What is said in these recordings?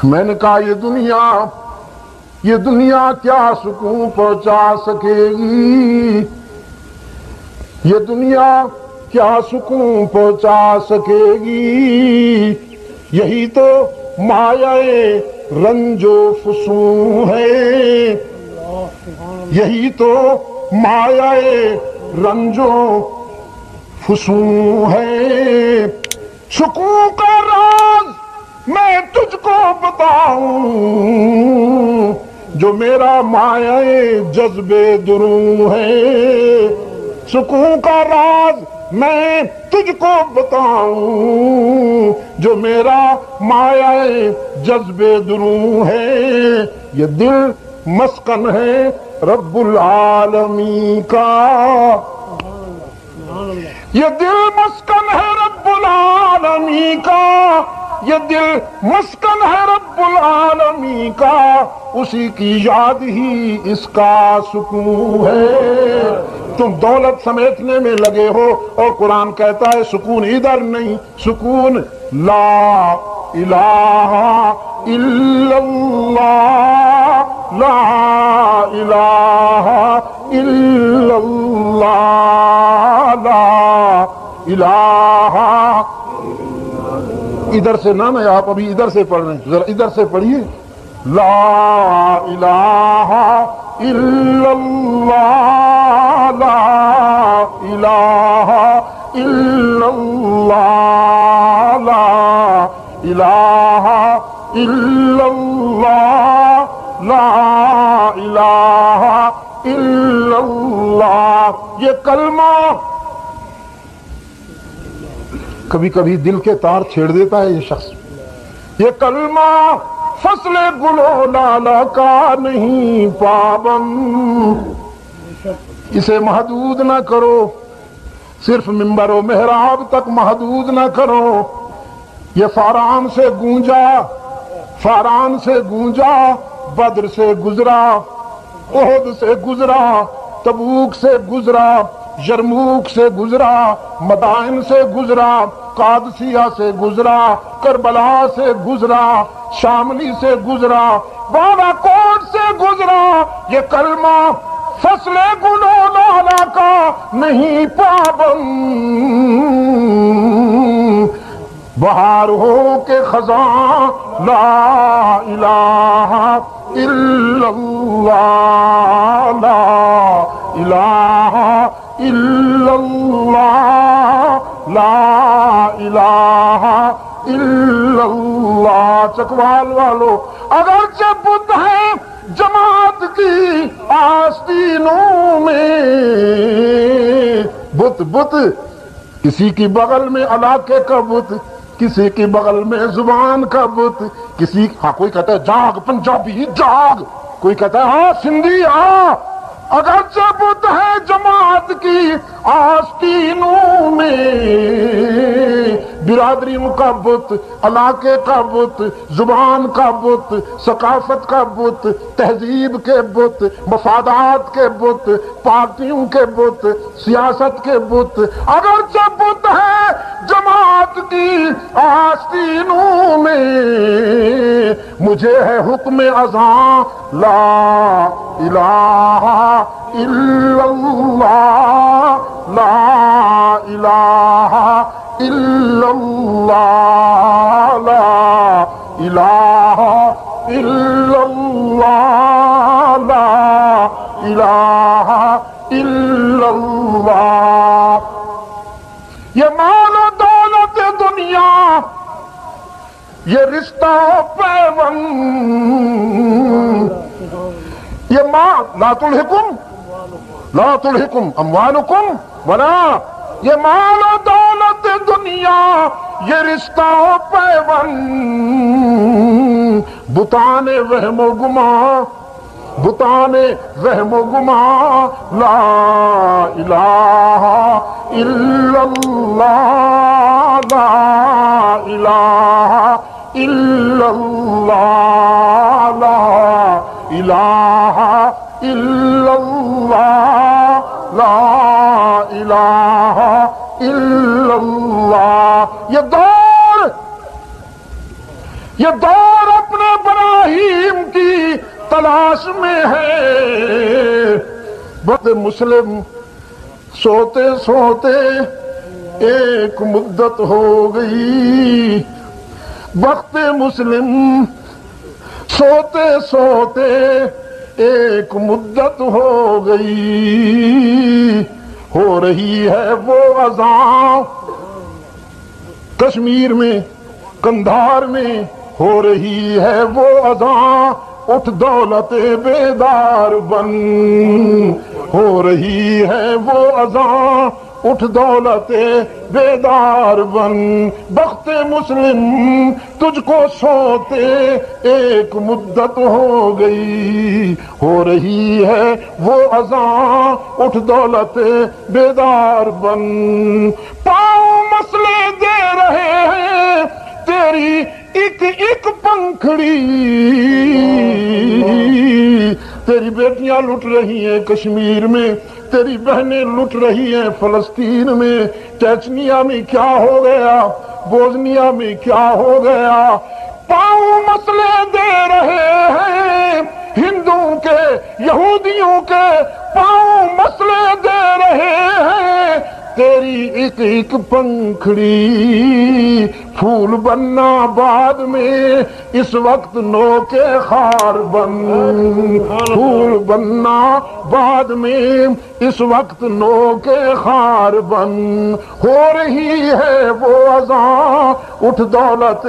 میں نے کہا یہ دنیا کیا سکون پہنچا سکے گی؟ یہ دنیا کیا سکون پہنچا سکے گی؟ یہی تو مایہ رنج و فسون ہے، یہی تو مایہ رنج و فسون ہے۔ سکون کا راز میں تجھ کو بتاؤں، جو میرا مایہ جذب دروں ہے۔ سکون کا راز میں تجھ کو بتاؤں، جو میرا مایہ جذب دروں ہے۔ یہ دل مسکن ہے رب العالمین کا، یہ دل مسکن ہے رب العالمین کا، یہ دل مسکن ہے رب العالمین کا، اسی کی یاد ہی اس کا سکون ہے۔ تم دولت سمیٹنے میں لگے ہو اور قرآن کہتا ہے سکون ادھر نہیں، سکون لا الہ الا اللہ، لا الہ الا اللہ، لا الہ۔ ادھر سے نہ آپ ابھی ادھر سے پڑھ رہے ہیں، ذرا ادھر سے پڑھیے۔ لا الہ الا اللہ، لا الہ الا اللہ، لا الہ الا اللہ، لا الہ الا اللہ۔ یہ کلمہ کبھی کبھی دل کے تار چھیڑ دیتا ہے یہ شخص۔ یہ کلمہ فصل گل و لالا کا نہیں پابند، اسے محدود نہ کرو، صرف ممبر و محراب تک محدود نہ کرو۔ یہ فاران سے گونجا، فاران سے گونجا، بدر سے گزرا، احد سے گزرا، تبوک سے گزرا، یرموک سے گزرا، مدائن سے گزرا، قادسیہ سے گزرا، کربلا سے گزرا، شاملی سے گزرا، بالا کوٹ سے گزرا۔ یہ کلمہ فصل گل و لالا کا نہیں پابند، بہار ہو کے خزاں لا الہ الا اللہ، لا الہ الا اللہ، لا الہ الا اللہ۔ چکوال والو اگرچہ بت ہے جماعت کی آستینوں میں، بت کسی کی بغل میں علاقے کا بت، کسی کی بغل میں زبان کا بت، کسی کوئی کہتا ہے جاگ پنجابی جاگ، کوئی کہتا ہے ہاں سندھی ہاں۔ اگرچہ بت ہے جماعت کی آستینوں میں، برادریوں کا بت، علاقے کا بت، زبان کا بت، ثقافت کا بت، تہذیب کے بت، مفادات کے بت، پارٹیوں کے بت، سیاست کے بت۔ اگرچہ بت ہے جماعت کی آستینوں میں، مجھے ہے حکم اذاں لا الہ الا اللہ، لا الہ الا اللہ، لا الہ الا اللہ، لا الہ الا اللہ۔ یہ مال و دولت دنیا، یہ رشتہ پیوند، یہ ماں لا تلہکم اموالکم ولا، یہ مال و دولت دنیا، یہ رشتہ پیوند، بتان وہم و گمان، بتان وہم و گمان، لا الہ الا اللہ، لا الہ الا اللہ، لا الہ الا اللہ، لا الہ الا اللہ۔ یہ دور اپنے ابراہیم کی تلاش میں ہے. وقت مسلم سوتے سوتے ایک مدت ہو گئی. وقت مسلم سوتے سوتے ایک مدت ہو گئی. ہو رہی ہے وہ اذان کشمیر میں قندھار میں، ہو رہی ہے وہ اذان اٹھ دولت بیدار بن. ہو رہی ہے وہ اذان اٹھ دولت بیدار بن. بخت مسلم تجھ کو سوتے ایک مدت ہو گئی. ہو رہی ہے وہ اذان اٹھ دولت بیدار بن. پاؤں مسئلے دے رہے ہیں تیری ایک ایک پنکھڑی. تیری بیٹیاں لٹ رہی ہیں کشمیر میں، تیری بہنیں لٹ رہی ہیں فلسطین میں. چیچنیا میں کیا ہو گیا، بوزنیا میں کیا ہو گیا. پاؤں مسئلے دے رہے ہیں ہندوؤں کے یہودیوں کے، پاؤں مسئلے دے رہے ہیں. تیری ایک ایک پنکھڑی پھول بننا بعد میں اس وقت نو کے خار بن. پھول بننا بعد میں اس وقت نو کے خار بن. ہو رہی ہے وہ اذان اٹھ دولت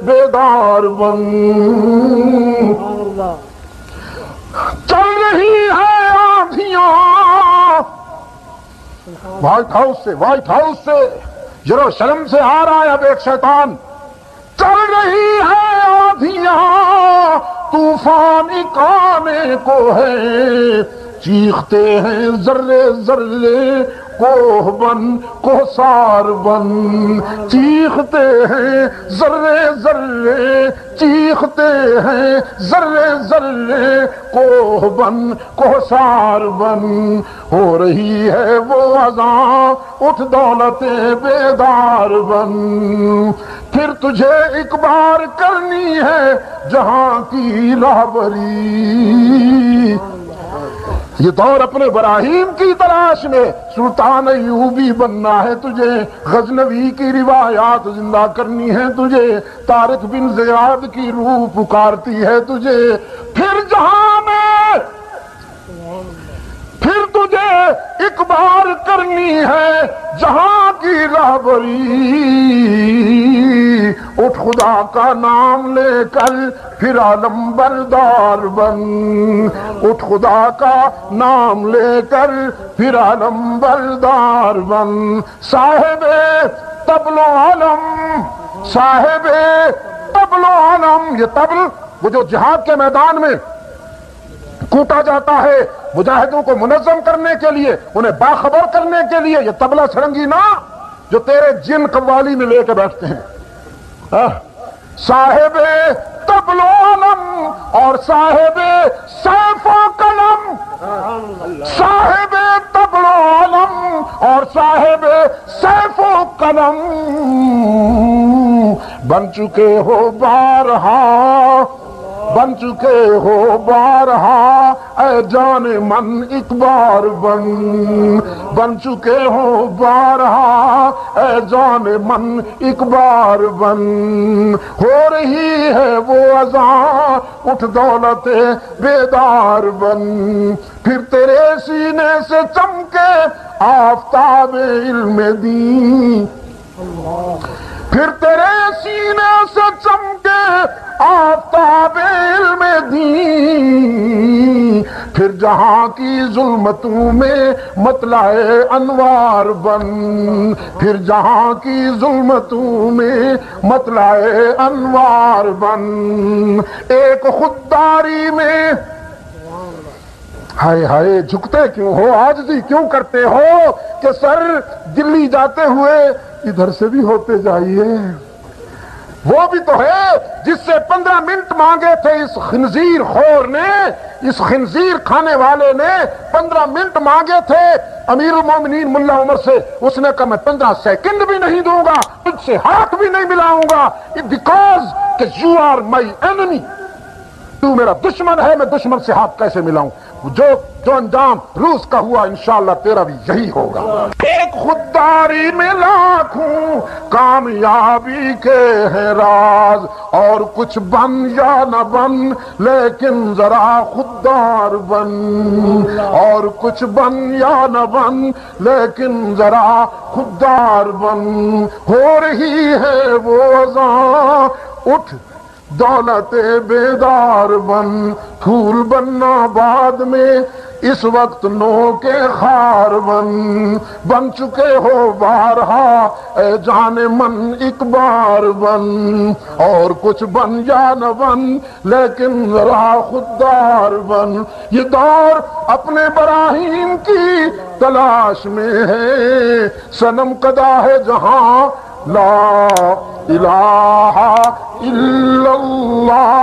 بیدار بن. چل رہی ہے آندھیاں وائٹ ہاؤس سے یروشلم سے آ رہا ہے اب ایک شیطان. چل رہی ہے آندھیاں طوفان ایک آنے کو ہے. چیختے ہیں ذرے ذرے کوہ بن کوثار بن. چیختے ہیں ذرے ذرے چیختے ہیں ذرے ذرے کوہ بن کوثار بن. ہو رہی ہے وہ اذان اٹھ دولت بیدار بن. پھر تجھے ایک بار کرنی ہے جہاں کی راہبری. یہ دور اپنے ابراہیم کی تلاش میں سلطان ایوبی بننا ہے تجھے. غزنوی کی روایات زندہ کرنی ہے تجھے. طارق بن زیاد کی روح پکارتی ہے تجھے. پھر جہاں میں پھر تجھے ایک بار کرنی ہے جہاں کی راہبری. اٹھ خدا کا نام لے کر پھر عالم بردار بن. اٹھ خدا کا نام لے کر پھر عالم بردار بن. صاحب طبل و علم صاحب طبل و علم. یہ طبل وہ جو جہاد کے میدان میں کوٹا جاتا ہے مجاہدوں کو منظم کرنے کے لیے، انہیں باخبر کرنے کے لیے. یہ طبلہ سرنگی نا جو تیرے جن قوالی میں لے کے بیٹھتے ہیں. صاحب طبل و علم اور صاحب سیف و قلم. صاحب طبل و علم اور صاحب سیف و قلم بن چکے ہو بارہا بن چکے ہو بارہا. اے جان من ایک بار بن چکے ہو بارہا. اے جان من ایک بار بن. ہو رہی ہے وہ اذان اٹھ دولت بیدار بن. پھر تیرے سینے سے چمکے آفتاب علم دین. پھر تیرے سینے سے چمکے آفتاب علم دین. پھر جہاں کی ظلمتوں میں مطلع انوار بن. پھر جہاں کی ظلمتوں میں مطلع انوار بن. ایک خودداری میں ہائے ہائے جھکتے کیوں ہو، عاجزی کیوں کرتے ہو کہ سر دلی جاتے ہوئے ادھر سے بھی ہوتے جائیے. وہ بھی تو ہے جس سے 15 منٹ مانگے تھے اس خنزیر خور نے، اس خنزیر کھانے والے نے 15 منٹ مانگے تھے امیر المومنین ملا عمر سے. اس نے کہا میں 15 سیکنڈ بھی نہیں دوں گا، تجھ سے ہاتھ بھی نہیں ملاؤں گا، بیکاز کہ یو آر مائی اینمی. تو میرا دشمن ہے، میں دشمن سے ہاتھ کیسے ملاؤں؟ جو انجام روس کا ہوا انشاءاللہ تیرا بھی یہی ہوگا۔ ایک خودداری میں لاکھوں کامیابی کے ہیں راز، اور کچھ بن یا نہ بن لیکن ذرا خوددار بن، اور کچھ بن یا نہ بن لیکن ذرا خوددار بن۔ ہو رہی ہے وہ اذاں اٹھ دولت بیدار بن، پھول بننا بعد میں اس وقت نو کے خار بن چکے ہو بارہا اے جان من ایک بار بن، اور کچھ بن یا نہ بن لیکن ذرا خوددار بن۔ یہ دور اپنے براہین کی تلاش میں ہے، صنم قدا ہے جہاں لا الہ الا اللہ